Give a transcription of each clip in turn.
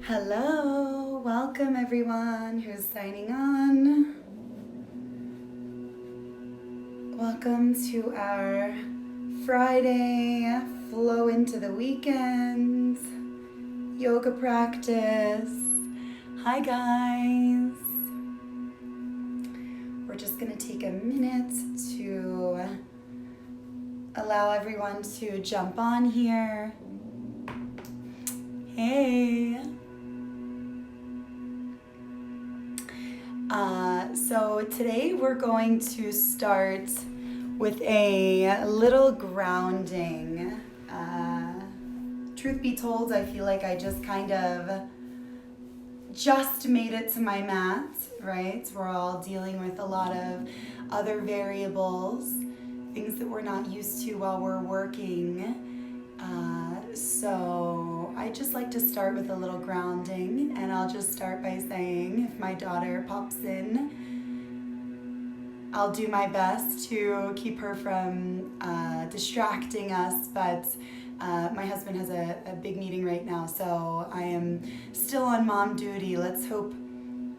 Hello, welcome everyone who's signing on. Welcome to our Friday flow into the weekend yoga practice. Hi guys. We're just going to take a minute to allow everyone to jump on here. Hey. So today we're going to start with a little grounding. Truth be told, I feel like I just kind of made it to my mat, right? We're all dealing with a lot of other variables, things that we're not used to while we're working. So I just like to start with a little grounding, and I'll just start by saying, if my daughter pops in, I'll do my best to keep her from distracting us, but my husband has a big meeting right now, so I am still on mom duty. Let's hope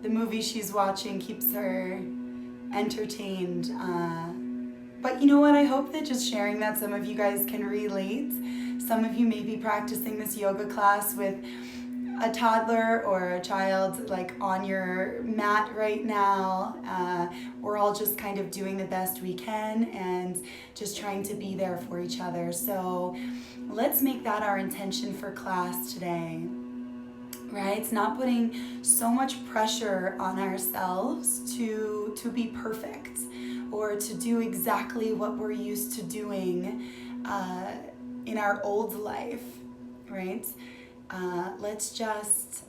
the movie she's watching keeps her entertained. But you know what? I hope that just sharing that some of you guys can relate. Some of you may be practicing this yoga class with a toddler or a child like on your mat right now. We're all just kind of doing the best we can and just trying to be there for each other. So let's make that our intention for class today, right? It's not putting so much pressure on ourselves to be perfect or to do exactly what we're used to doing in our old life, right? Let's just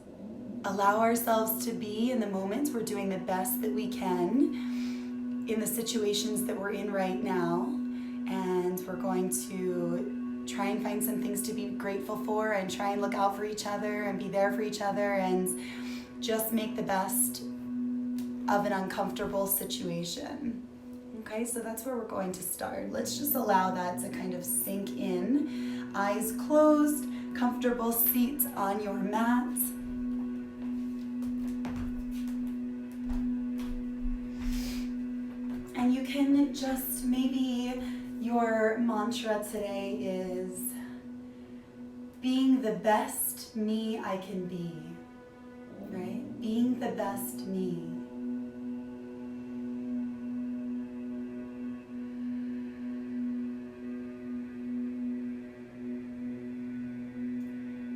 allow ourselves to be in the moments. We're doing the best that we can in the situations that we're in right now, and we're going to try and find some things to be grateful for and try and look out for each other and be there for each other and just make the best of an uncomfortable situation. Okay, so that's where we're going to start. Let's just allow that to kind of sink in. Eyes closed, comfortable seat on your mat. And you can just, maybe your mantra today is being the best me I can be, right? Being the best me.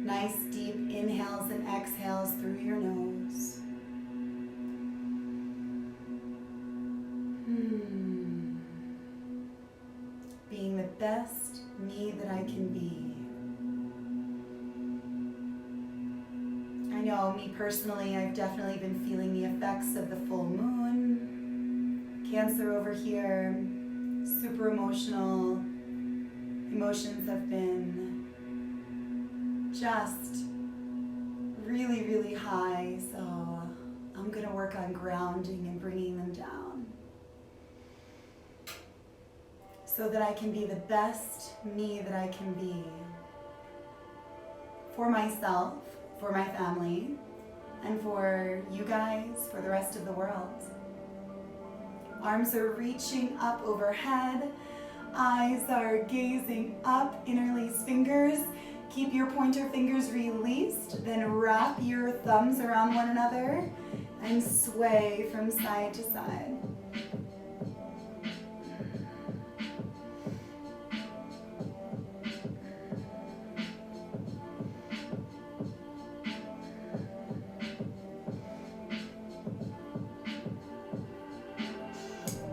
Nice deep inhales and exhales through your nose. Being the best me that I can be. I know me personally, I've definitely been feeling the effects of the full moon. Cancer over here, super emotional. Emotions have been just really, really high, so I'm gonna work on grounding and bringing them down so that I can be the best me that I can be for myself, for my family, and for you guys, for the rest of the world. Arms are reaching up overhead, eyes are gazing up, interlace fingers. Keep your pointer fingers released, then wrap your thumbs around one another and sway from side to side.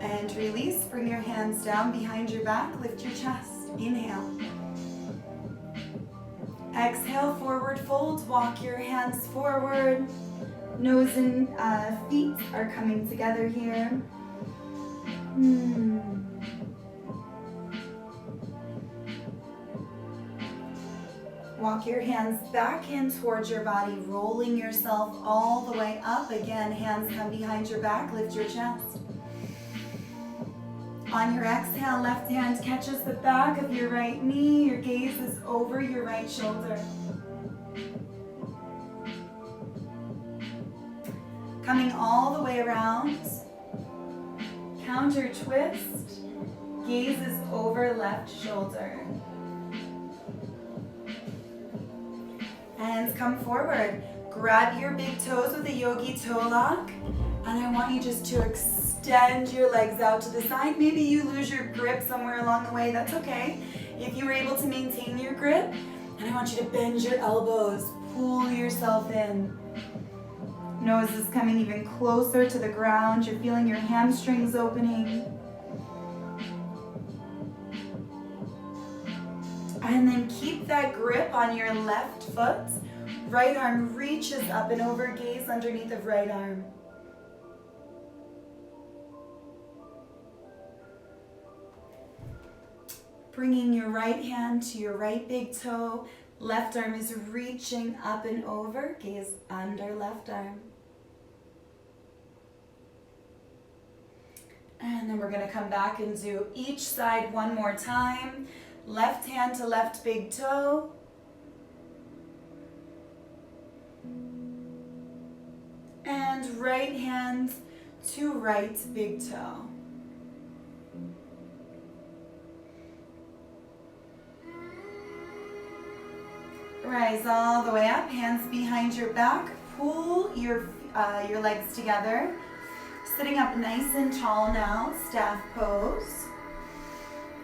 And release, bring your hands down behind your back, lift your chest, inhale. Exhale, forward fold, walk your hands forward. Nose and feet are coming together here. Walk your hands back in towards your body, rolling yourself all the way up. Again, hands come behind your back, lift your chest. On your exhale, left hand catches the back of your right knee. Your gaze is over your right shoulder. Coming all the way around. Counter twist. Gaze is over left shoulder. Hands come forward. Grab your big toes with a yogi toe lock. And I want you just to extend your legs out to the side. Maybe you lose your grip somewhere along the way. That's okay. If you were able to maintain your grip, and I want you to bend your elbows. Pull yourself in. Nose is coming even closer to the ground. You're feeling your hamstrings opening. And then keep that grip on your left foot. Right arm reaches up and over, gaze underneath of right arm. Bringing your right hand to your right big toe. Left arm is reaching up and over, gaze under left arm. And then we're going to come back and do each side one more time. Left hand to left big toe. And right hand to right big toe. Rise all the way up, hands behind your back. Pull your legs together. Sitting up nice and tall now, staff pose.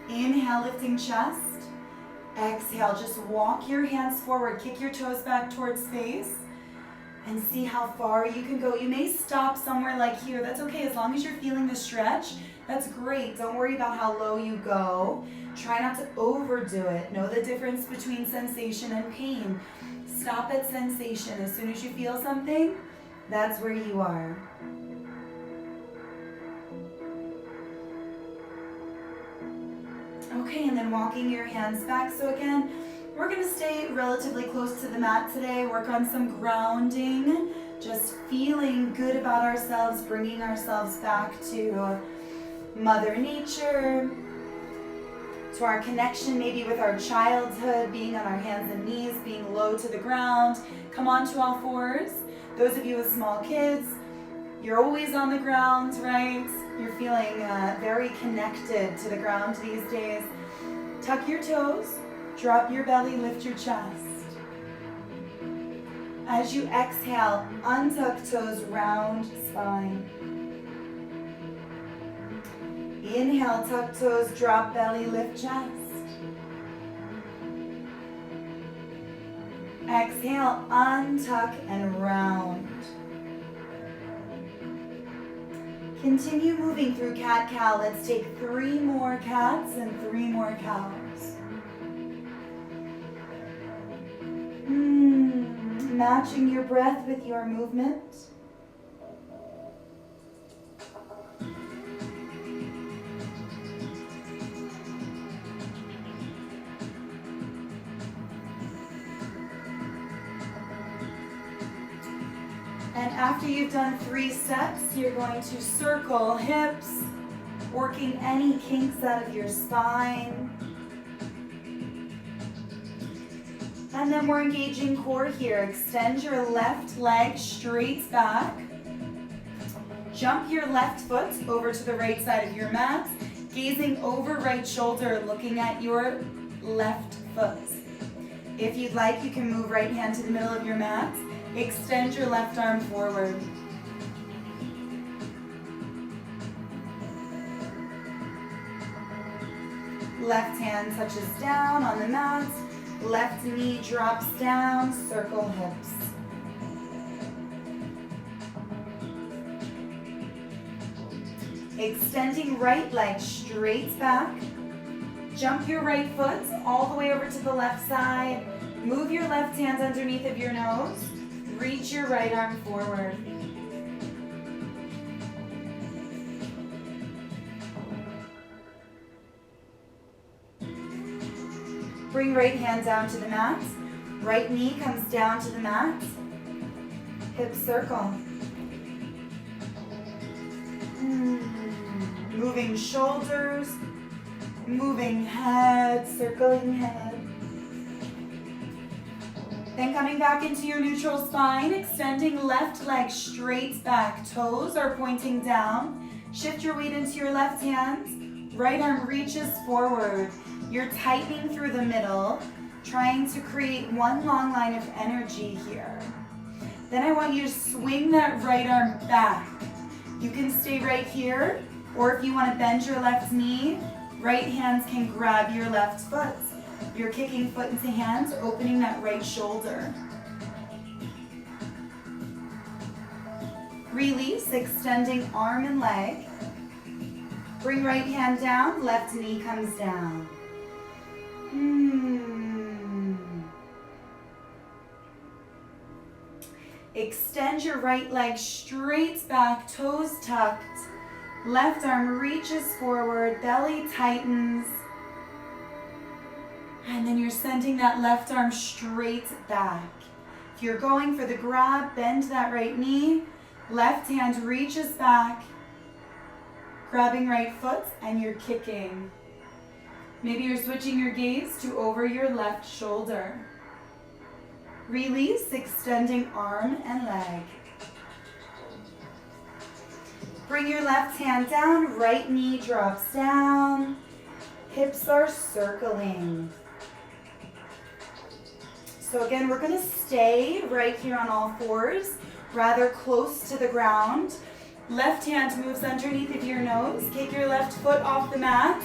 Inhale, lifting chest. Exhale, just walk your hands forward. Kick your toes back towards face. And see how far you can go. You may stop somewhere like here. That's okay, as long as you're feeling the stretch. That's great. Don't worry about how low you go. Try not to overdo it. Know the difference between sensation and pain. Stop at sensation. As soon as you feel something, that's where you are. Okay, and then walking your hands back. So again, we're going to stay relatively close to the mat today. Work on some grounding. Just feeling good about ourselves, bringing ourselves back to Mother Nature, to our connection maybe with our childhood, being on our hands and knees, being low to the ground. Come on to all fours. Those of you with small kids, you're always on the ground, right? You're feeling very connected to the ground these days. Tuck your toes, drop your belly, lift your chest. As you exhale, untuck toes, round spine. Inhale, tuck toes, drop belly, lift chest. Exhale, untuck and round. Continue moving through cat-cow. Let's take 3 more cats and 3 more cows. Matching your breath with your movement. And after you've done 3 sets, you're going to circle hips, working any kinks out of your spine. And then we're engaging core here. Extend your left leg straight back. Jump your left foot over to the right side of your mat, gazing over right shoulder, looking at your left foot. If you'd like, you can move right hand to the middle of your mat. Extend your left arm forward. Left hand touches down on the mat. Left knee drops down, circle hips. Extending right leg straight back. Jump your right foot all the way over to the left side. Move your left hand underneath of your nose. Reach your right arm forward. Bring right hand down to the mat. Right knee comes down to the mat. Hip circle. Moving shoulders, moving head, circling head. Then coming back into your neutral spine, extending left leg straight back. Toes are pointing down. Shift your weight into your left hand. Right arm reaches forward. You're tightening through the middle, trying to create one long line of energy here. Then I want you to swing that right arm back. You can stay right here, or if you want to bend your left knee, right hands can grab your left foot. You're kicking foot into hands, opening that right shoulder. Release, extending arm and leg. Bring right hand down, left knee comes down. Extend your right leg straight back, toes tucked. Left arm reaches forward, belly tightens. And then you're sending that left arm straight back. If you're going for the grab, bend that right knee. Left hand reaches back, grabbing right foot, and you're kicking. Maybe you're switching your gaze to over your left shoulder. Release, extending arm and leg. Bring your left hand down, right knee drops down. Hips are circling. So again, we're going to stay right here on all fours, rather close to the ground. Left hand moves underneath of your nose. Kick your left foot off the mat.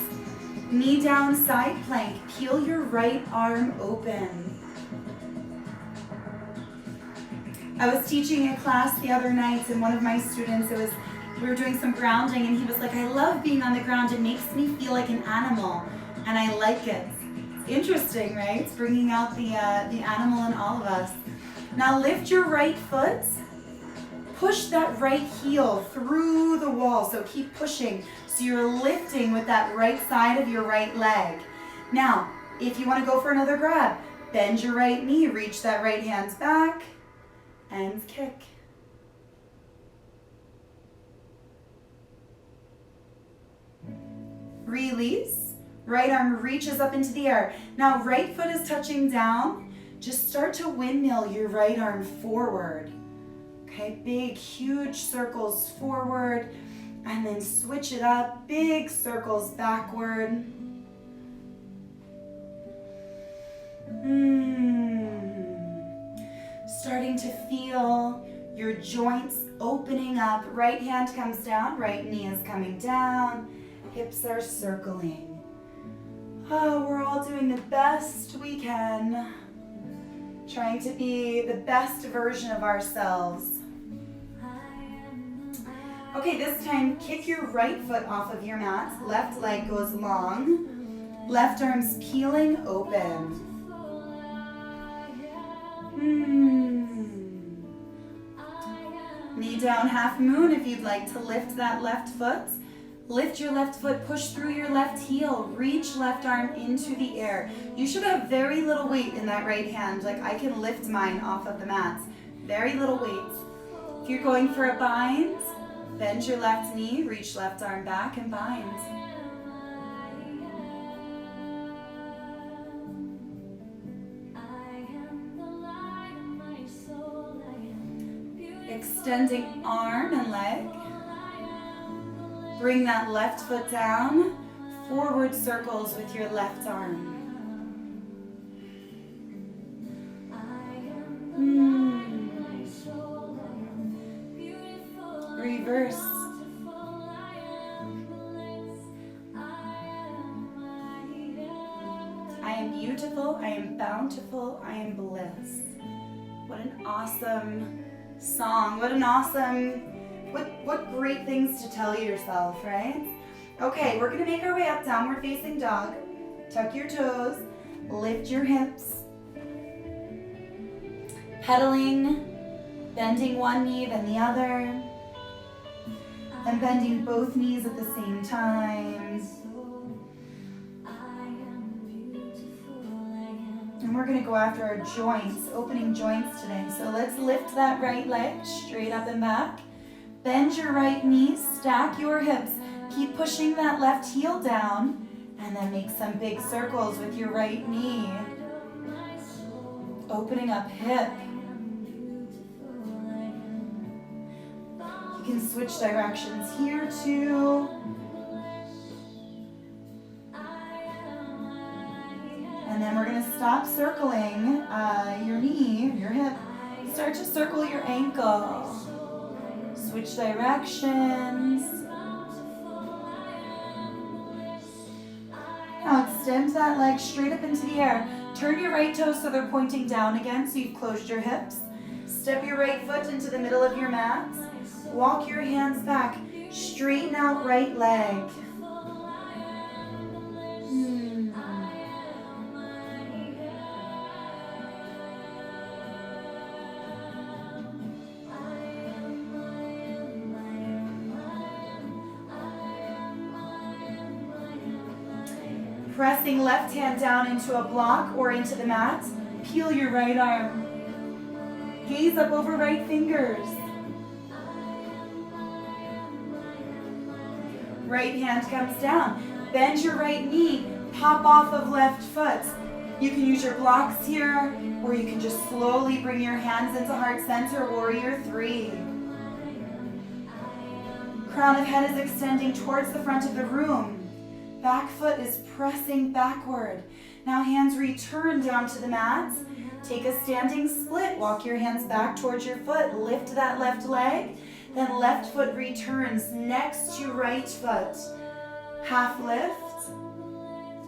Knee down, side plank. Peel your right arm open. I was teaching a class the other night, and one of my students, we were doing some grounding, and he was like, I love being on the ground. It makes me feel like an animal, and I like it. Interesting, right? It's bringing out the animal in all of us. Now lift your right foot. Push that right heel through the wall. So keep pushing. So you're lifting with that right side of your right leg. Now, if you want to go for another grab, bend your right knee, reach that right hand back, and kick. Release. Right arm reaches up into the air. Now right foot is touching down. Just start to windmill your right arm forward. Okay, big, huge circles forward. And then switch it up. Big circles backward. Starting to feel your joints opening up. Right hand comes down. Right knee is coming down. Hips are circling. Oh, we're all doing the best we can, trying to be the best version of ourselves. Okay, this time, kick your right foot off of your mat. Left leg goes long. Left arm's peeling open. Knee down, half moon if you'd like to lift that left foot. Lift your left foot, push through your left heel, reach left arm into the air. You should have very little weight in that right hand. Like I can lift mine off of the mat. Very little weight. If you're going for a bind, bend your left knee, reach left arm back and bind. Extending arm and leg. Bring that left foot down, forward circles with your left arm. Reverse. I am beautiful, I am bountiful, I am bliss. What an awesome song, what an awesome What great things to tell yourself, right? Okay, we're gonna make our way up, downward facing dog. Tuck your toes, lift your hips. Pedaling, bending one knee, then the other. And bending both knees at the same time. And we're gonna go after our joints, opening joints today. So let's lift that right leg straight up and back. Bend your right knee, stack your hips. Keep pushing that left heel down, and then make some big circles with your right knee. Opening up hip. You can switch directions here too. And then we're going to stop circling your knee, your hip. Start to circle your ankle. Switch directions. Now extend that leg straight up into the air. Turn your right toes so they're pointing down again, so you've closed your hips. Step your right foot into the middle of your mat. Walk your hands back. Straighten out right leg. Pressing left hand down into a block or into the mat. Peel your right arm. Gaze up over right fingers. Right hand comes down. Bend your right knee. Pop off of left foot. You can use your blocks here, or you can just slowly bring your hands into heart center, warrior 3. Crown of head is extending towards the front of the room. Back foot is pressing backward. Now hands return down to the mat. Take a standing split. Walk your hands back towards your foot. Lift that left leg. Then left foot returns next to right foot. Half lift.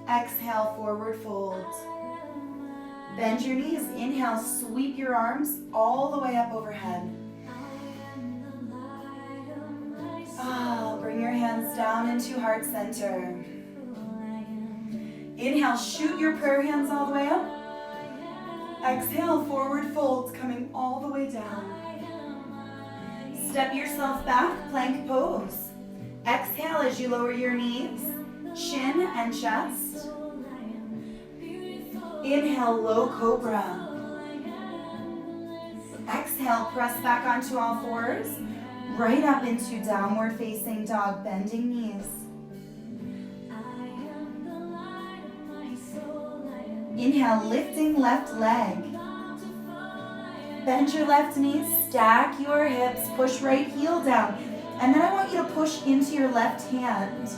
Exhale, forward fold. Bend your knees. Inhale, sweep your arms all the way up overhead. Bring your hands down into heart center. Inhale, shoot your prayer hands all the way up. Exhale, forward folds coming all the way down. Step yourself back, plank pose. Exhale as you lower your knees, chin and chest. Inhale, low cobra. Exhale, press back onto all fours. Right up into downward facing dog, bending knees. Inhale, lifting left leg. Bend your left knee, stack your hips, push right heel down. And then I want you to push into your left hand.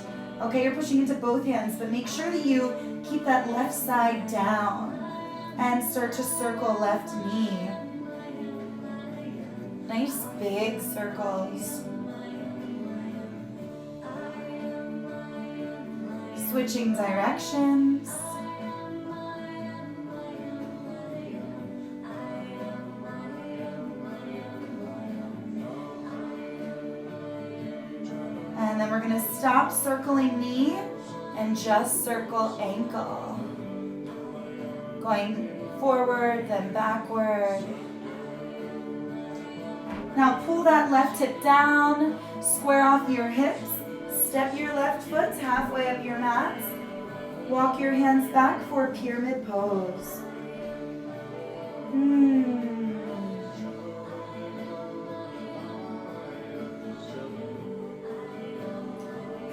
Okay, you're pushing into both hands, but make sure that you keep that left side down. And start to circle left knee. Nice big circles. Switching directions. And then we're going to stop circling knee and just circle ankle. Going forward, then backward. Now pull that left hip down, square off your hips, step your left foot halfway up your mat. Walk your hands back for pyramid pose.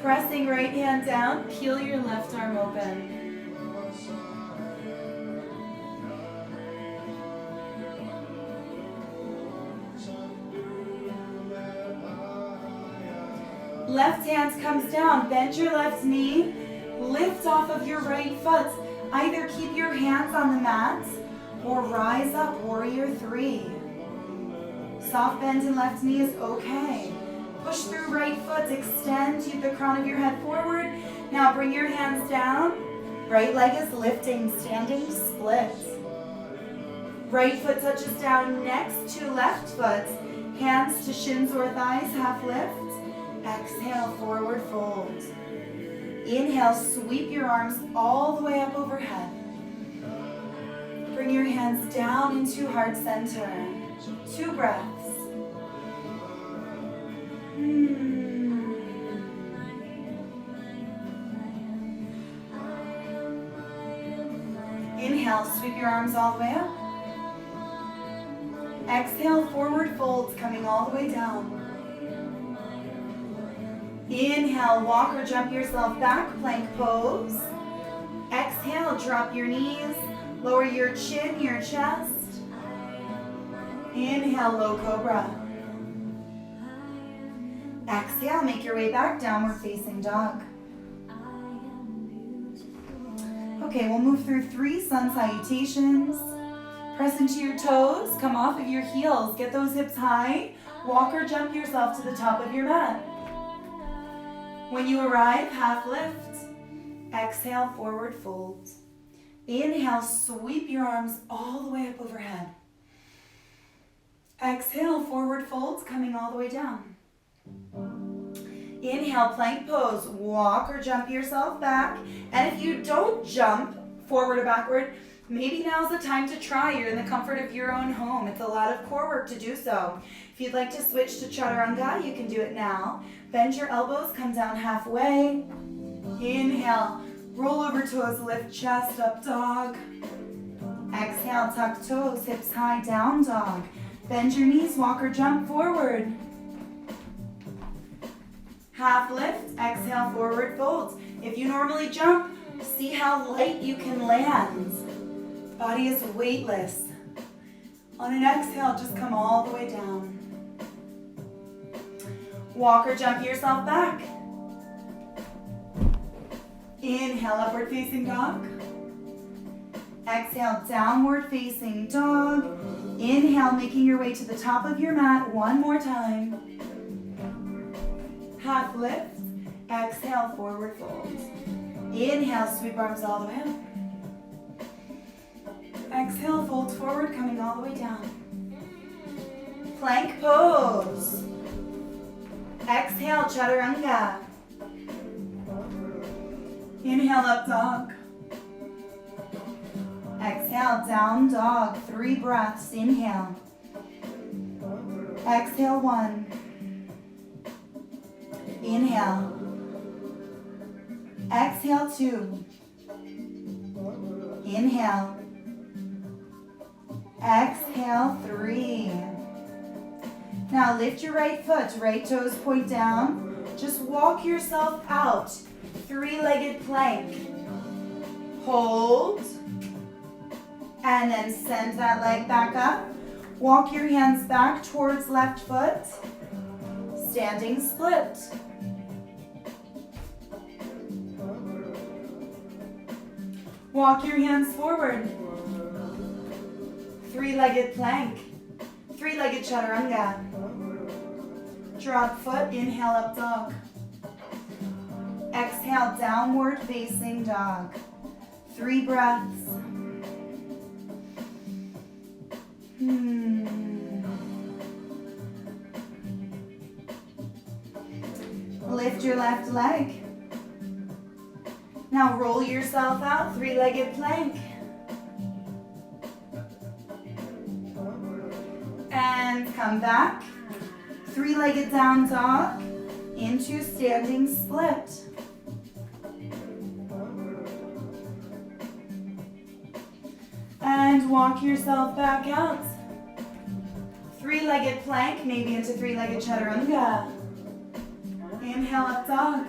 Pressing right hand down, peel your left arm open. Left hand comes down, bend your left knee, lift off of your right foot. Either keep your hands on the mat or rise up, warrior 3. Soft bend in left knee is okay. Push through right foot, extend the crown of your head forward. Now bring your hands down. Right leg is lifting, standing split. Right foot touches down next to left foot. Hands to shins or thighs, half lift. Exhale, forward fold. Inhale, sweep your arms all the way up overhead. Bring your hands down into heart center. 2 breaths. Inhale, sweep your arms all the way up. Exhale, forward folds coming all the way down. Inhale, walk or jump yourself back, plank pose. Exhale, drop your knees, Lower your chin, your chest. Inhale, low cobra. Exhale, make your way back, downward facing dog. Okay, we'll move through 3 sun salutations. Press into your toes, come off of your heels, get those hips high. Walk or jump yourself to the top of your mat. When you arrive, half lift. Exhale, forward fold. Inhale, sweep your arms all the way up overhead. Exhale, forward folds, coming all the way down. Inhale, plank pose. Walk or jump yourself back. And if you don't jump forward or backward, maybe now's the time to try. You're in the comfort of your own home. It's a lot of core work to do so. If you'd like to switch to chaturanga, you can do it now. Bend your elbows, come down halfway. Inhale, roll over toes, lift chest, up dog. Exhale, tuck toes, hips high, down dog. Bend your knees, walk or jump forward. Half lift, exhale, forward folds. If you normally jump, see how light you can land. Body is weightless. On an exhale, just come all the way down. Walk or jump yourself back. Inhale, upward facing dog. Exhale, downward facing dog. Inhale, making your way to the top of your mat one more time. Half lift. Exhale, forward fold. Inhale, sweep arms all the way up. Exhale, fold forward, coming all the way down. Plank pose. Exhale, chaturanga. Inhale, up dog. Exhale, down dog. 3 breaths. Inhale. Exhale, 1. Inhale. Exhale, 2. Inhale. Exhale, 3. Now lift your right foot, right toes point down. Just walk yourself out. 3-legged plank. Hold. And then send that leg back up. Walk your hands back towards left foot. Standing split. Walk your hands forward. 3-legged plank. 3-legged chaturanga. Drop foot, inhale, up dog. Exhale, downward facing dog. 3 breaths. Lift your left leg. Now roll yourself out, 3-legged plank. And come back. 3-legged down dog into standing split. And walk yourself back out. 3-legged plank, maybe into 3-legged chaturanga. Inhale, up dog.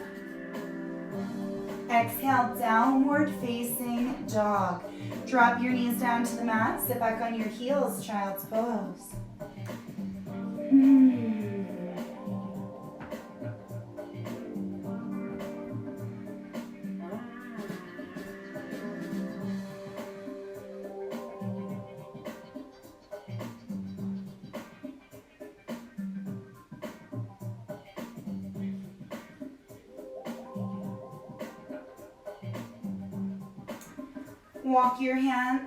Exhale, downward facing dog. Drop your knees down to the mat. Sit back on your heels, child's pose.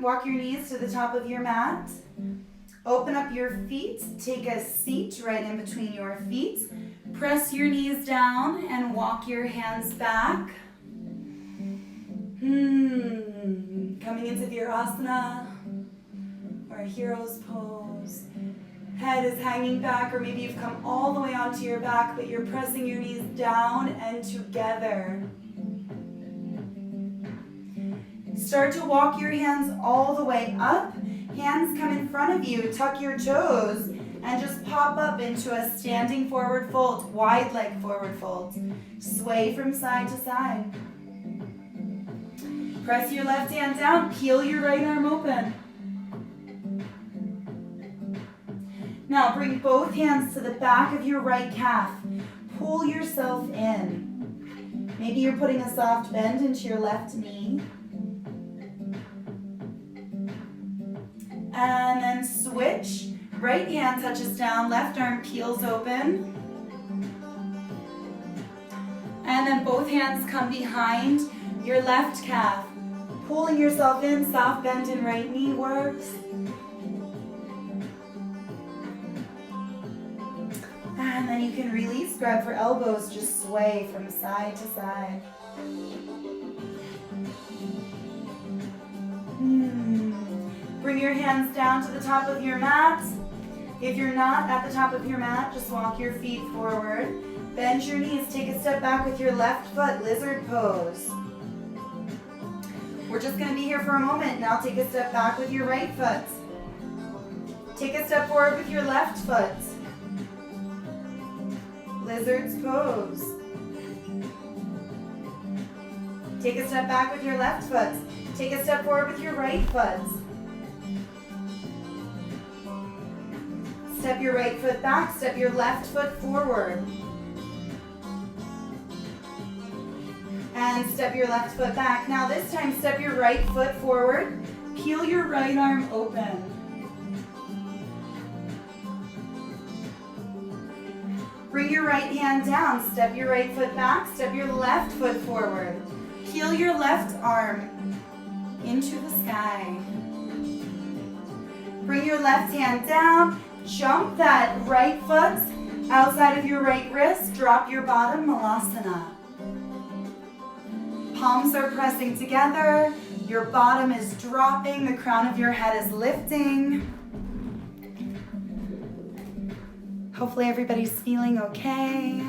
Walk your knees to the top of your mat. Open up your feet. Take a seat right in between your feet. Press your knees down and walk your hands back. Coming into Virasana or a hero's pose. Head is hanging back, or maybe you've come all the way onto your back, but you're pressing your knees down and together. Start to walk your hands all the way up. Hands come in front of you. Tuck your toes and just pop up into a standing forward fold, wide leg forward fold. Sway from side to side. Press your left hand down, peel your right arm open. Now bring both hands to the back of your right calf. Pull yourself in. Maybe you're putting a soft bend into your left knee. And then switch. Right hand touches down, left arm peels open. And then both hands come behind your left calf. Pulling yourself in, soft bend in right knee works. And then you can release, grab for elbows, just sway from side to side. Bring your hands down to the top of your mat. If you're not at the top of your mat, just walk your feet forward. Bend your knees, take a step back with your left foot, lizard pose. We're just gonna be here for a moment. Now take a step back with your right foot. Take a step forward with your left foot. Lizard's pose. Take a step back with your left foot. Take a step forward with your right foot. Step your right foot back, step your left foot forward. And step your left foot back. Now this time, step your right foot forward. Peel your right arm open. Bring your right hand down. Step your right foot back. Step your left foot forward. Peel your left arm into the sky. Bring your left hand down. Jump that right foot outside of your right wrist. Drop your bottom, Malasana. Palms are pressing together. Your bottom is dropping. The crown of your head is lifting. Hopefully everybody's feeling okay.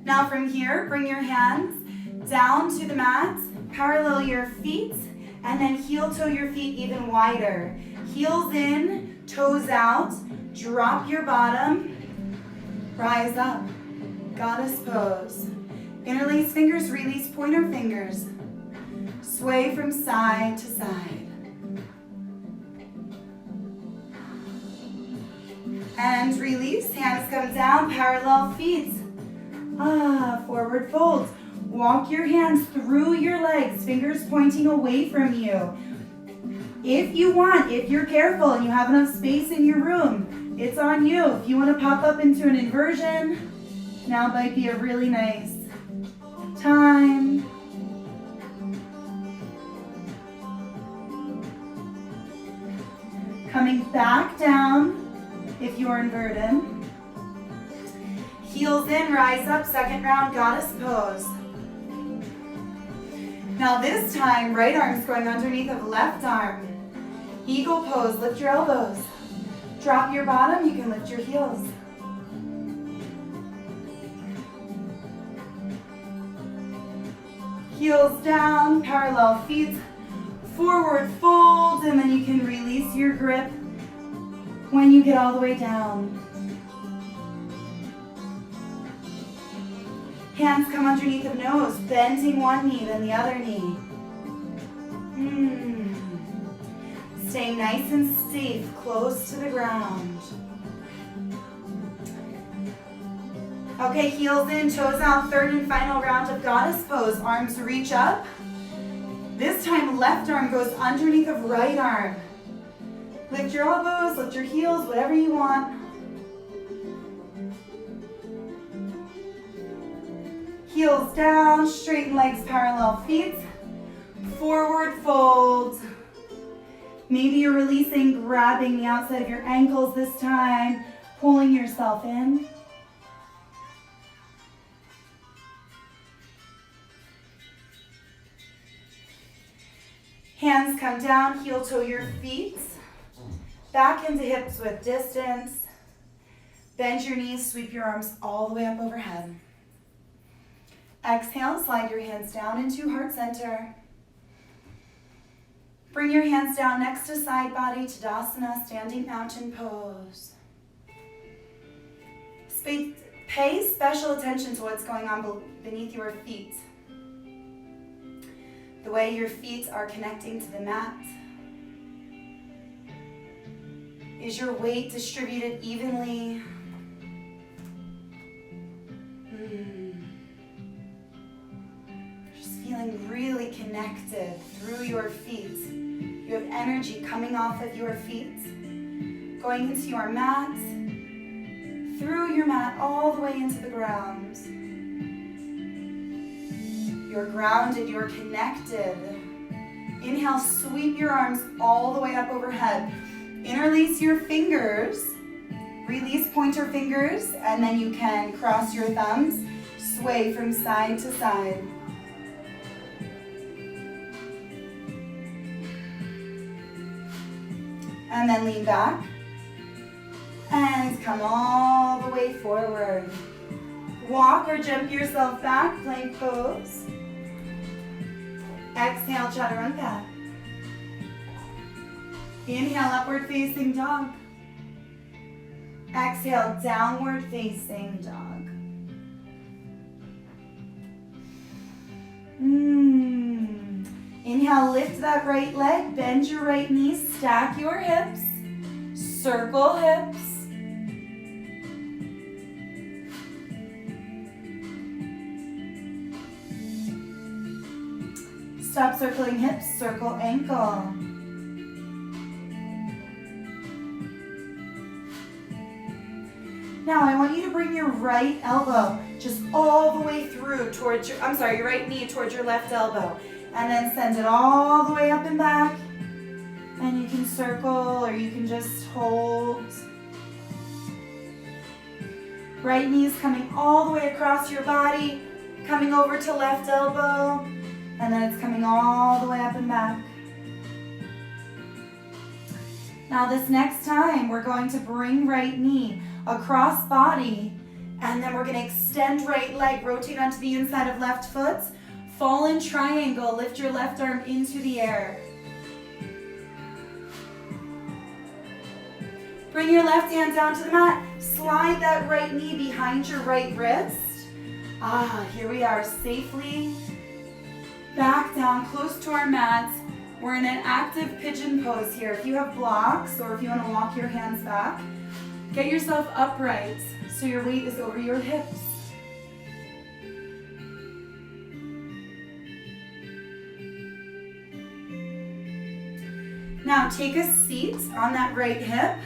Now from here, bring your hands down to the mat, parallel your feet, and then heel toe your feet even wider. Heels in, toes out, drop your bottom, rise up, goddess pose. Interlace fingers, release pointer fingers. Sway from side to side. And release, hands come down, parallel feet. Forward fold. Walk your hands through your legs, fingers pointing away from you. If you want, if you're careful and you have enough space in your room, it's on you. If you want to pop up into an inversion, now might be a really nice time. Coming back down if you're inverted. Heels in, rise up, second round, goddess pose. Now this time, right arm's going underneath of left arm. Eagle pose, lift your elbows. Drop your bottom, you can lift your heels. Heels down, parallel feet, forward fold, and then you can release your grip when you get all the way down. Hands come underneath the nose, bending one knee, then the other knee. Stay nice and safe, close to the ground. Okay, heels in, toes out, third and final round of goddess pose. Arms reach up. This time, left arm goes underneath of right arm. Lift your elbows, lift your heels, whatever you want. Heels down, straighten legs, parallel feet. Forward fold. Maybe you're releasing, grabbing the outside of your ankles this time, pulling yourself in. Hands come down, heel toe your feet. Back into hips with distance. Bend your knees, sweep your arms all the way up overhead. Exhale, slide your hands down into heart center. Bring your hands down next to side body, Tadasana, standing mountain pose. Pay special attention to what's going on beneath your feet. The way your feet are connecting to the mat. Is your weight distributed evenly? Just feeling really connected through your feet. You have energy coming off of your feet, going into your mat, through your mat, all the way into the ground. You're grounded, you're connected. Inhale, sweep your arms all the way up overhead. Interlace your fingers, release pointer fingers, and then you can cross your thumbs, sway from side to side. And then lean back, and come all the way forward. Walk or jump yourself back, plank pose. Exhale, chaturanga. Inhale, upward facing dog. Exhale, downward facing dog. Inhale, lift that right leg, bend your right knee, stack your hips, circle hips. Stop circling hips, circle ankle. Now I want you to bring your right elbow just all the way through towards your right knee towards your left elbow. And then send it all the way up and back. And you can circle or you can just hold. Right knee is coming all the way across your body, coming over to left elbow. And then it's coming all the way up and back. Now this next time, we're going to bring right knee across body, and then we're going to extend right leg, rotate onto the inside of left foot, fall in triangle, lift your left arm into the air. Bring your left hand down to the mat, slide that right knee behind your right wrist. Here we are, safely back down, close to our mats. We're in an active pigeon pose here. If you have blocks or if you want to walk your hands back, get yourself upright so your weight is over your hips. Now take a seat on that right hip.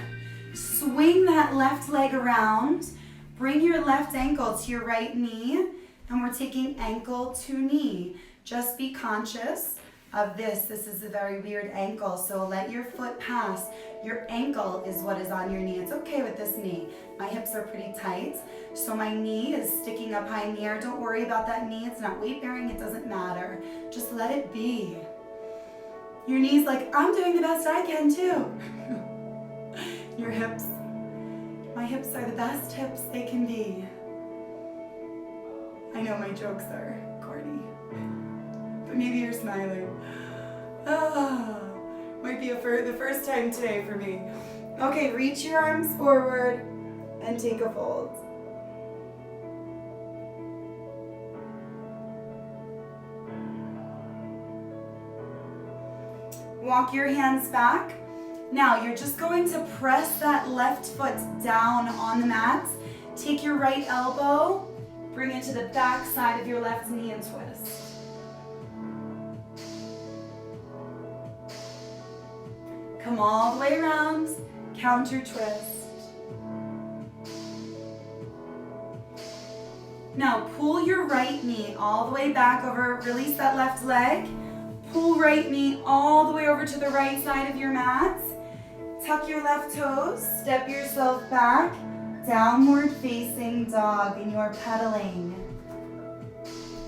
Swing that left leg around. Bring your left ankle to your right knee. And we're taking ankle to knee. Just be conscious of this. This is a very weird ankle, so let your foot pass. Your ankle is what is on your knee. It's okay with this knee. My hips are pretty tight, so my knee is sticking up high in the air. Don't worry about that knee. It's not weight bearing. It doesn't matter. Just let it be. Your knee's like, I'm doing the best I can too. Your hips. My hips are the best hips they can be. I know my jokes are corny, but maybe you're smiling. Might be the first time today for me. Okay, reach your arms forward and take a fold. Walk your hands back. Now you're just going to press that left foot down on the mat. Take your right elbow, bring it to the back side of your left knee and twist. Come all the way around, counter twist. Now pull your right knee all the way back over, release that left leg. Pull right knee all the way over to the right side of your mat. Tuck your left toes, step yourself back, downward facing dog, and you're pedaling.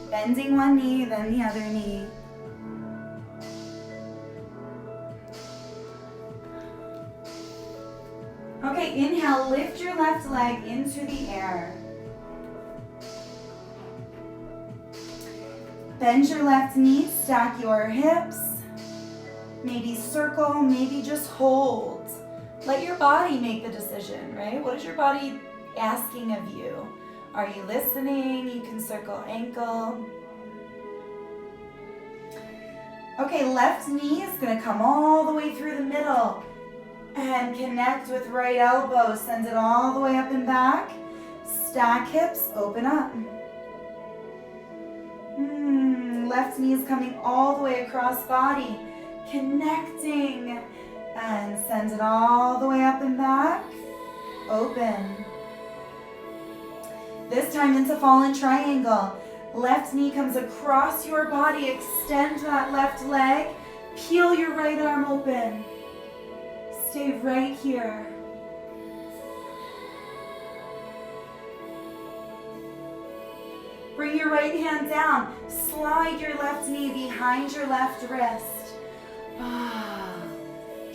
Bending one knee, then the other knee. Okay, inhale, lift your left leg into the air. Bend your left knee, stack your hips. Maybe circle, maybe just hold. Let your body make the decision, right? What is your body asking of you. Are you listening? You can circle ankle. Okay, left knee is going to come all the way through the middle and connect with right elbow. Send it all the way up and back. Stack hips, open up. Left knee is coming all the way across body, connecting, and send it all the way up and back. Open. This time into fallen triangle. Left knee comes across your body. Extend that left leg. Peel your right arm open. Stay right here. Bring your right hand down. Slide your left knee behind your left wrist.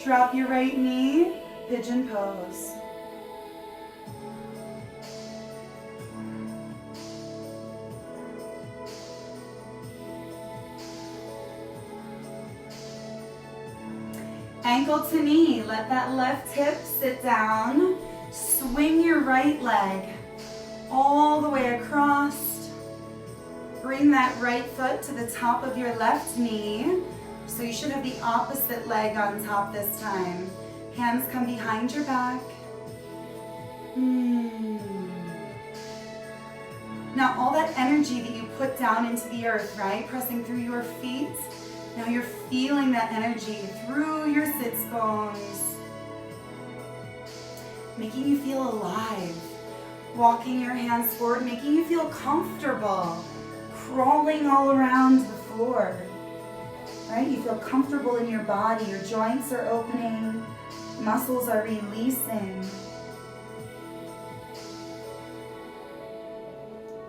Drop your right knee. Pigeon pose. Ankle to knee. Let that left hip sit down. Swing your right leg all the way across. Bring that right foot to the top of your left knee. So you should have the opposite leg on top this time. Hands come behind your back. Now all that energy that you put down into the earth, right? Pressing through your feet. Now you're feeling that energy through your sits bones. Making you feel alive. Walking your hands forward, making you feel comfortable. Crawling all around the floor, right? You feel comfortable in your body. Your joints are opening. Muscles are releasing.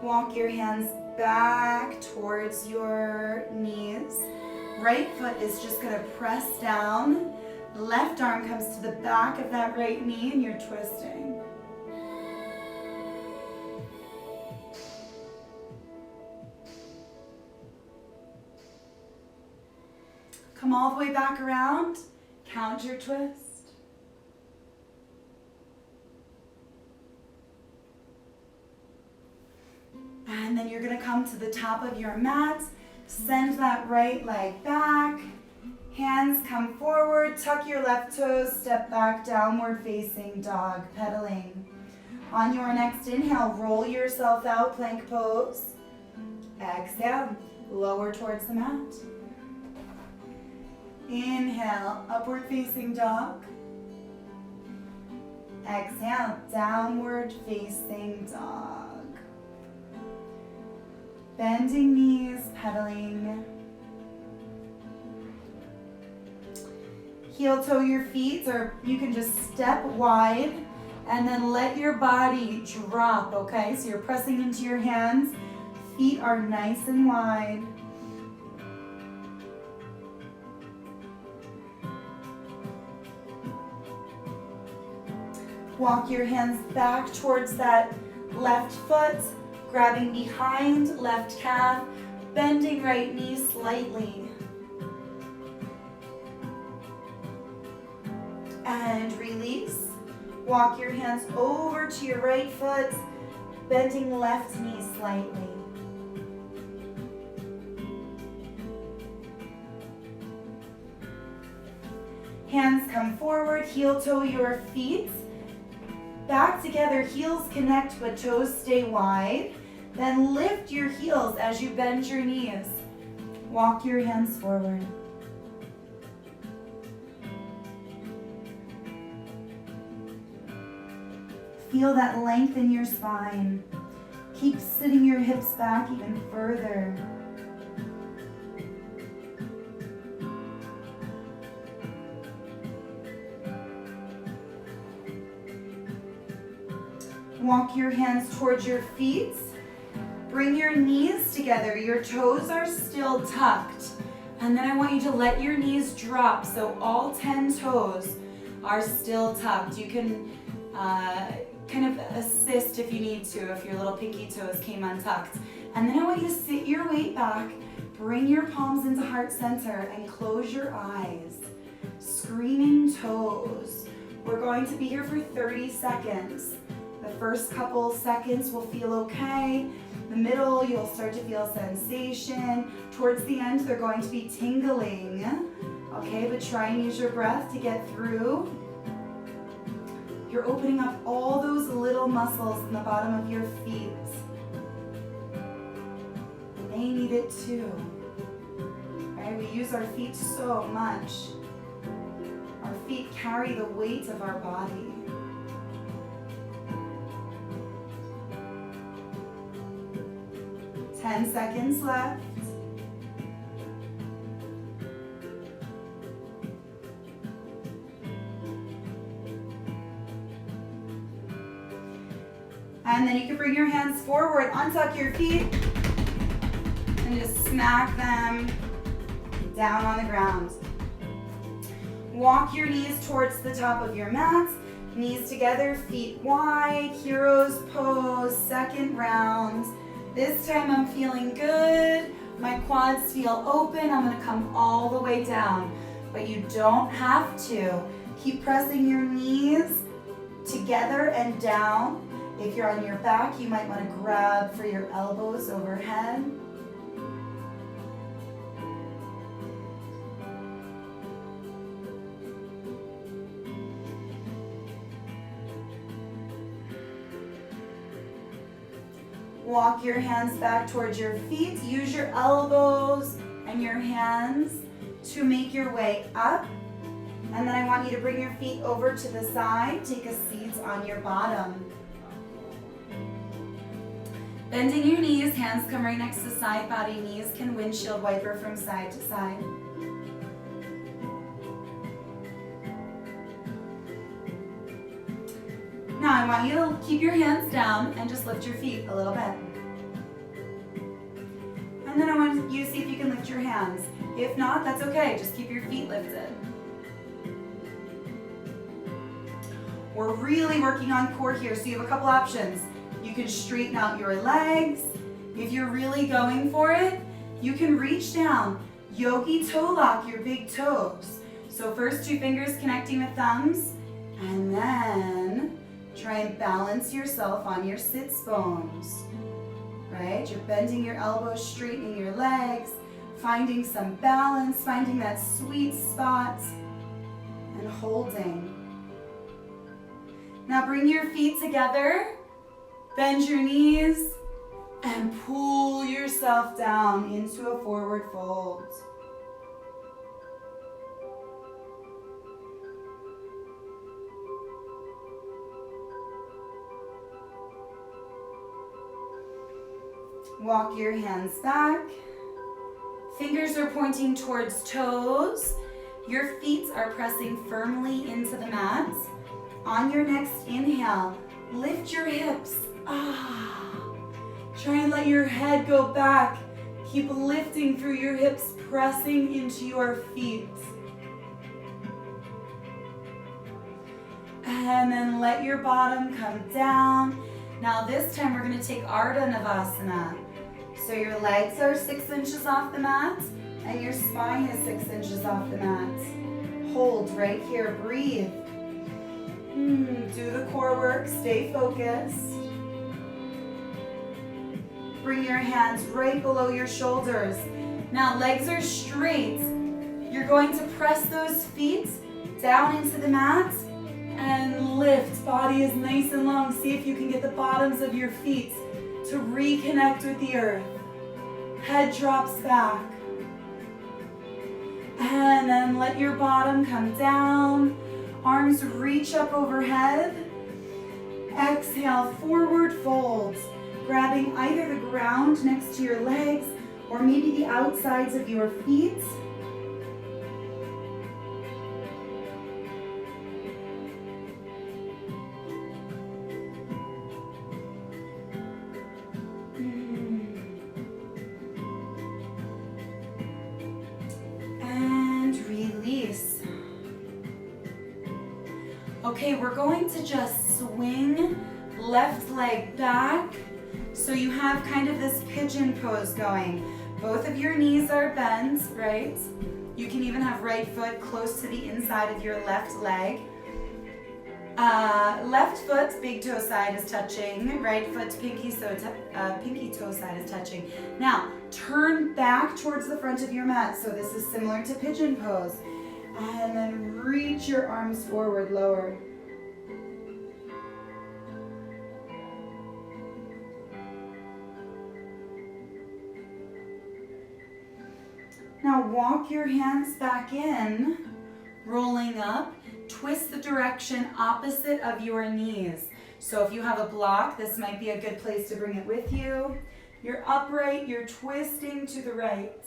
Walk your hands back towards your knees. Right foot is just going to press down. Left arm comes to the back of that right knee and you're twisting. Come all the way back around. Count your twist. And then you're going to come to the top of your mat. Send that right leg back. Hands come forward. Tuck your left toes. Step back, downward facing dog, pedaling. On your next inhale, roll yourself out, plank pose. Exhale, lower towards the mat. Inhale, upward facing dog. Exhale, downward facing dog. Bending knees, pedaling. Heel toe your feet, or you can just step wide and then let your body drop, okay? So you're pressing into your hands. Feet are nice and wide. Walk your hands back towards that left foot, grabbing behind left calf, bending right knee slightly. And release. Walk your hands over to your right foot, bending left knee slightly. Hands come forward, heel toe your feet. Back together, heels connect but toes stay wide. Then lift your heels as you bend your knees. Walk your hands forward. Feel that length in your spine. Keep sitting your hips back even further. Walk your hands towards your feet. Bring your knees together. Your toes are still tucked. And then I want you to let your knees drop so all 10 toes are still tucked. You can kind of assist if you need to, if your little pinky toes came untucked. And then I want you to sit your weight back, bring your palms into heart center, and close your eyes. Screaming toes. We're going to be here for 30 seconds. The first couple seconds will feel okay. The middle, you'll start to feel sensation. Towards the end, they're going to be tingling. Okay, but try and use your breath to get through. You're opening up all those little muscles in the bottom of your feet. And they need it too. Right? We use our feet so much. Our feet carry the weight of our body. Ten seconds left. And then you can bring your hands forward, untuck your feet, and just smack them down on the ground. Walk your knees towards the top of your mat, knees together, feet wide, hero's pose, second round. This time I'm feeling good. My quads feel open. I'm gonna come all the way down, but you don't have to. Keep pressing your knees together and down. If you're on your back, you might want to grab for your elbows overhead. Walk your hands back towards your feet. Use your elbows and your hands to make your way up. And then I want you to bring your feet over to the side. Take a seat on your bottom. Bending your knees, hands come right next to side body. Knees can windshield wiper from side to side. Now I want you to keep your hands down and just lift your feet a little bit. And then I want you to see if you can lift your hands. If not, that's okay. Just keep your feet lifted. We're really working on core here, so you have a couple options. You can straighten out your legs. If you're really going for it, you can reach down. Yogi toe lock your big toes. So first 2 fingers connecting with thumbs, and then try and balance yourself on your sits bones. Right? You're bending your elbows, straightening your legs, finding some balance, finding that sweet spot, and holding. Now bring your feet together. Bend your knees and pull yourself down into a forward fold. Walk your hands back. Fingers are pointing towards toes. Your feet are pressing firmly into the mat. On your next inhale, lift your hips. Try and let your head go back. Keep lifting through your hips, pressing into your feet. And then let your bottom come down. Now this time we're going to take Ardha Navasana. So your legs are 6 inches off the mat and your spine is 6 inches off the mat. Hold right here, breathe. Do the core work, stay focused. Bring your hands right below your shoulders. Now legs are straight. You're going to press those feet down into the mat and lift. Body is nice and long. See if you can get the bottoms of your feet to reconnect with the earth. Head drops back. And then let your bottom come down. Arms reach up overhead. Exhale, forward fold. Grabbing either the ground next to your legs or maybe the outsides of your feet. And release. Okay, we're going to just swing left leg back. So you have kind of this pigeon pose going. Both of your knees are bent, right? You can even have right foot close to the inside of your left leg. Left foot, big toe side is touching. Right foot, pinky toe side is touching. Now, turn back towards the front of your mat. So this is similar to pigeon pose. And then reach your arms forward, lower. Now walk your hands back in, rolling up. Twist the direction opposite of your knees. So if you have a block, this might be a good place to bring it with you. You're upright, you're twisting to the right.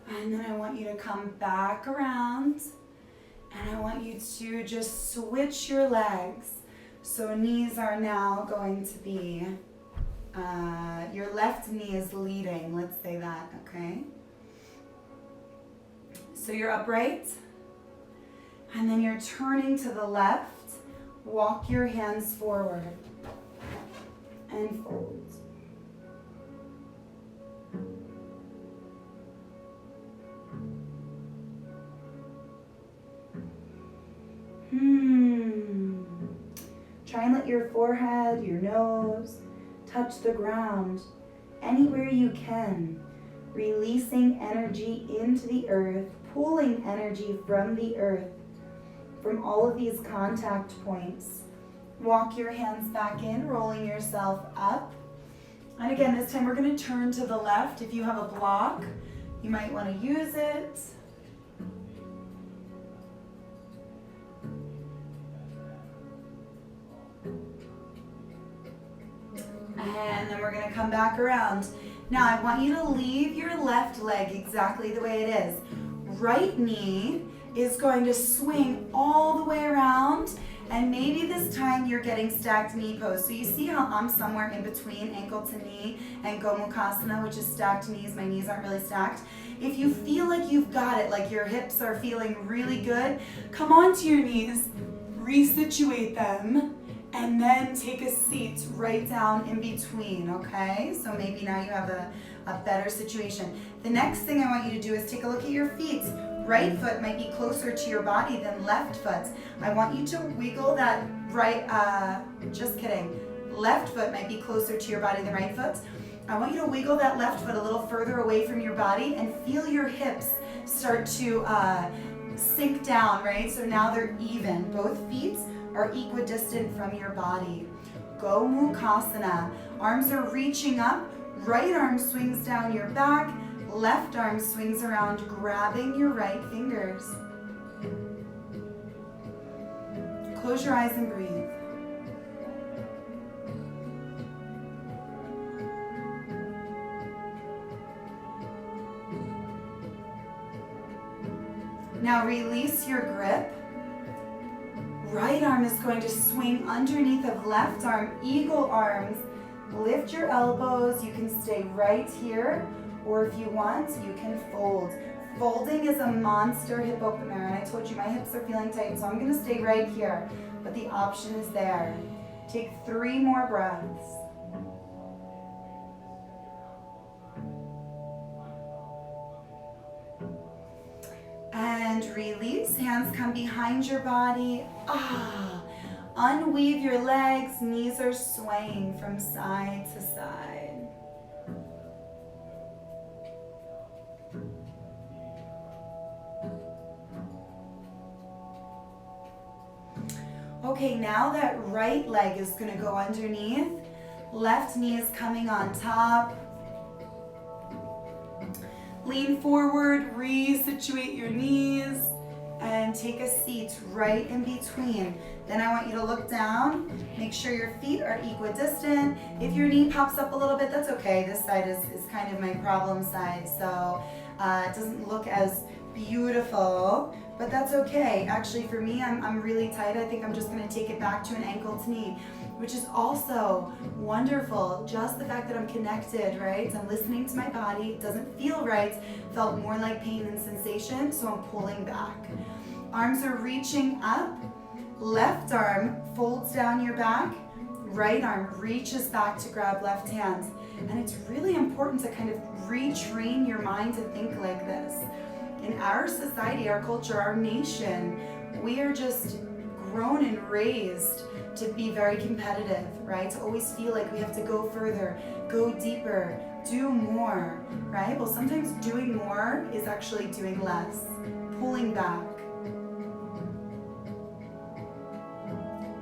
And then I want you to come back around, and I want you to just switch your legs. So knees are now going to be your left knee is leading, let's say that, okay? So you're upright, and then you're turning to the left. Walk your hands forward and fold. Try and let your forehead, your nose, touch the ground anywhere you can, releasing energy into the earth, pulling energy from the earth, from all of these contact points. Walk your hands back in, rolling yourself up. And again, this time we're going to turn to the left. If you have a block, you might want to use it. And then we're going to come back around. Now I want you to leave your left leg exactly the way it is. Right knee is going to swing all the way around, and maybe this time you're getting stacked knee pose. So you see how I'm somewhere in between ankle to knee and Gomukhasana, which is stacked knees. My knees aren't really stacked. If you feel like you've got it, like your hips are feeling really good, come onto your knees, resituate them, and then take a seat right down in between, okay? So maybe now you have a better situation. The next thing I want you to do is take a look at your feet. Right foot might be closer to your body than left foot. I want you to wiggle that just kidding. Left foot might be closer to your body than right foot. I want you to wiggle that left foot a little further away from your body and feel your hips start to sink down, right? So now they're even. Both feet are equidistant from your body. Gomukhasana. Arms are reaching up. Right arm swings down your back. Left arm swings around, grabbing your right fingers. Close your eyes and breathe. Now release your grip. Right arm is going to swing underneath of left arm, eagle arms. Lift your elbows. You can stay right here, or if you want, you can fold. Folding is a monster hip opener, and I told you my hips are feeling tight, so I'm going to stay right here, but the option is there. Take 3 more breaths. And release. Hands come behind your body. Unweave your legs. Knees are swaying from side to side. Okay, now that right leg is going to go underneath. Left knee is coming on top. Lean forward, resituate your knees, and take a seat right in between. Then I want you to look down, make sure your feet are equidistant. If your knee pops up a little bit, that's okay. This side is kind of my problem side, so it doesn't look as beautiful, but that's okay. Actually, for me, I'm really tight. I think I'm just gonna take it back to an ankle to knee, which is also wonderful. Just the fact that I'm connected, right? I'm listening to my body. It doesn't feel right. Felt more like pain than sensation, so I'm pulling back. Arms are reaching up. Left arm folds down your back. right arm reaches back to grab left hand. And it's really important to kind of retrain your mind to think like this. In our society, our culture, our nation, we are just grown and raised to be very competitive, right? To always feel like we have to go further, go deeper, do more, right? Well, sometimes doing more is actually doing less, pulling back,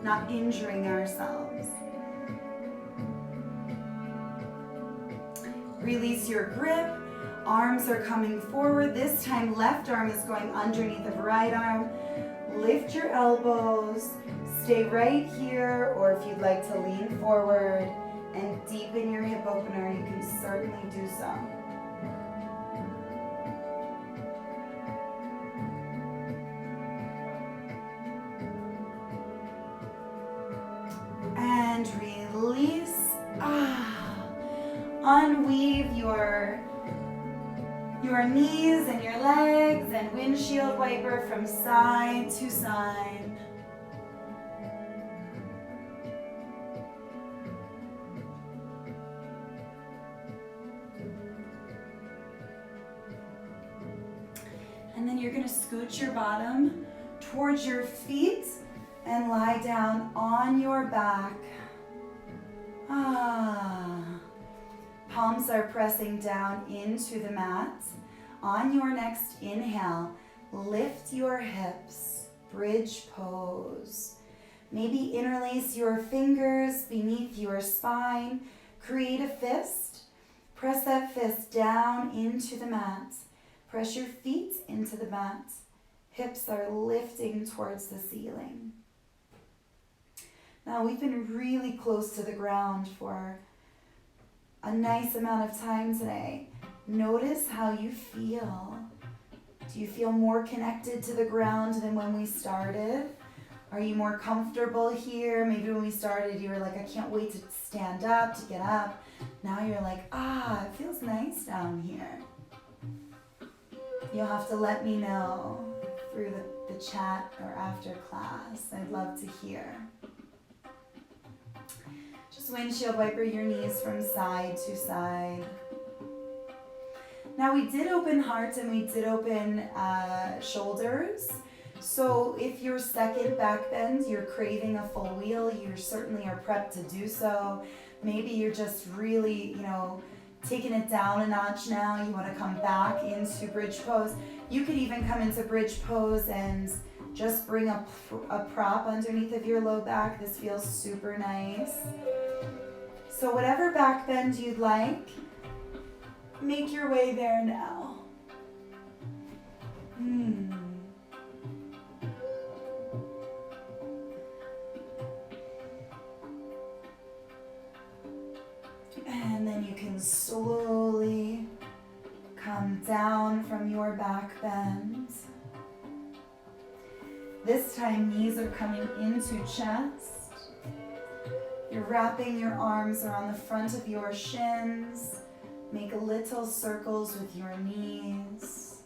not injuring ourselves. Release your grip. Arms are coming forward. This time, left arm is going underneath of right arm. Lift your elbows. Stay right here, or if you'd like to lean forward and deepen your hip opener, you can certainly do so. And release. Unweave your knees and your legs and windshield wiper from side to side. And then you're going to scoot your bottom towards your feet and lie down on your back. Palms are pressing down into the mat. On your next inhale, lift your hips, bridge pose. Maybe interlace your fingers beneath your spine. Create a fist. Press that fist down into the mat. Press your feet into the mat. Hips are lifting towards the ceiling. Now we've been really close to the ground for a nice amount of time today. Notice how you feel. Do you feel more connected to the ground than when we started? Are you more comfortable here? Maybe when we started you were like, I can't wait to stand up, to get up. Now you're like, it feels nice down here. You'll have to let me know through the chat or after class. I'd love to hear. Just windshield wiper your knees from side to side. Now we did open heart and we did open shoulders. So if your second back bend, you're craving a full wheel, you certainly are prepped to do so. Maybe you're just really, taking it down a notch now. You want to come back into bridge pose. You could even come into bridge pose and just bring a prop underneath of your low back. This feels super nice. So whatever back bend you'd like, make your way there now. And then you can slowly come down from your back bend. This time knees are coming into chest. You're wrapping your arms around the front of your shins. Make little circles with your knees.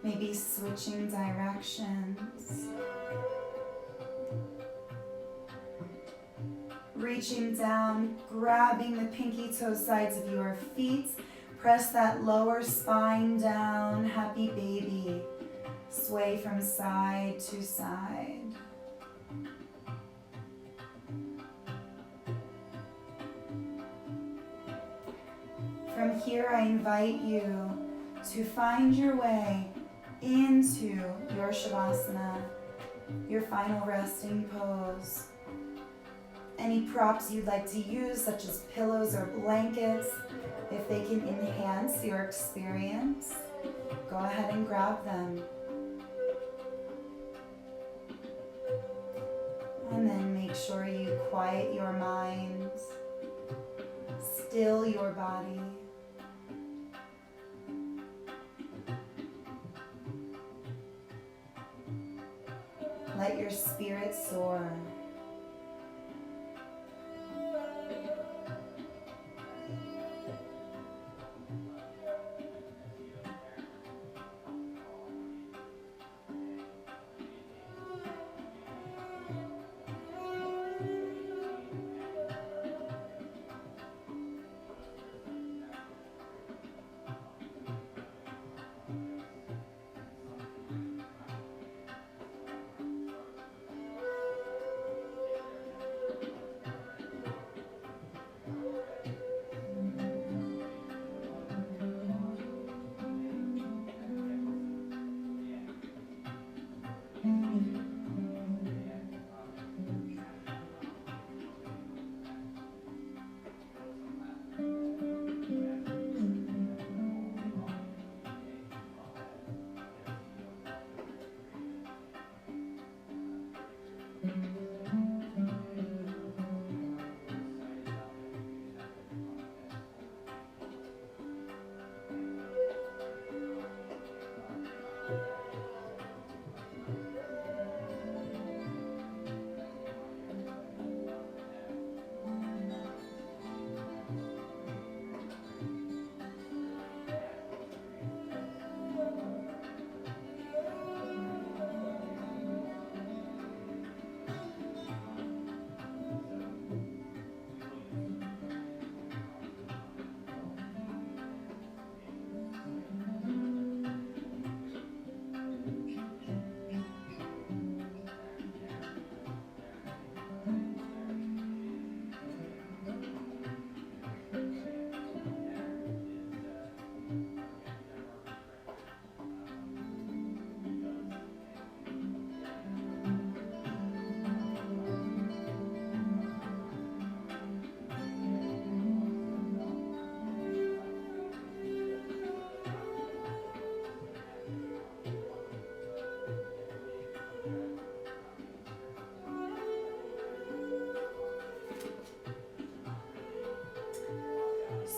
Maybe switching directions. Reaching down, grabbing the pinky toe sides of your feet. Press that lower spine down, happy baby. Sway from side to side. From here, I invite you to find your way into your Shavasana, your final resting pose. Any props you'd like to use, such as pillows or blankets, if they can enhance your experience, go ahead and grab them. And then make sure you quiet your mind, still your body. Let your spirit soar.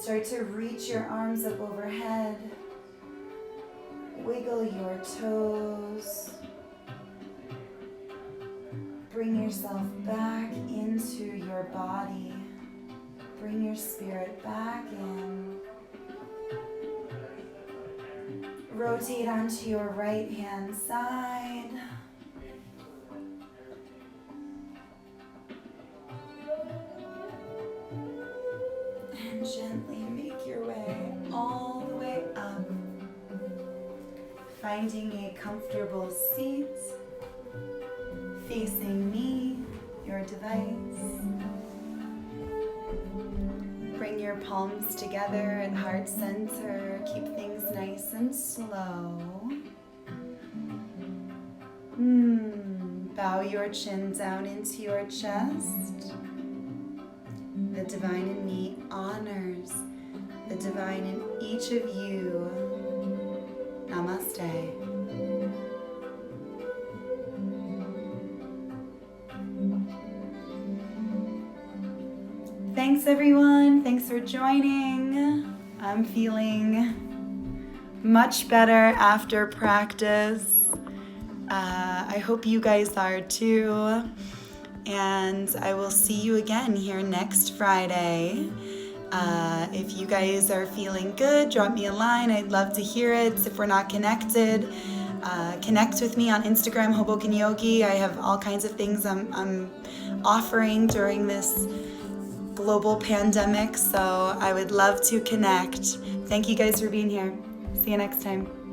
Start to reach your arms up overhead. Wiggle your toes. Bring yourself back into your body. Bring your spirit back in. Rotate onto your right hand side. And gently make your way all the way up. Finding a comfortable seat. Facing me, your device. Bring your palms together at heart center. Keep things nice and slow. Bow your chin down into your chest. The divine in me honors the divine in each of you. Namaste. Thanks everyone, thanks for joining. I'm feeling much better after practice. I hope you guys are too. And I will see you again here next Friday. If you guys are feeling good, drop me a line. I'd love to hear it. If we're not connected, connect with me on Instagram, Hoboken Yogi. I have all kinds of things I'm offering during this global pandemic, so I would love to connect. Thank you guys for being here. See you next time.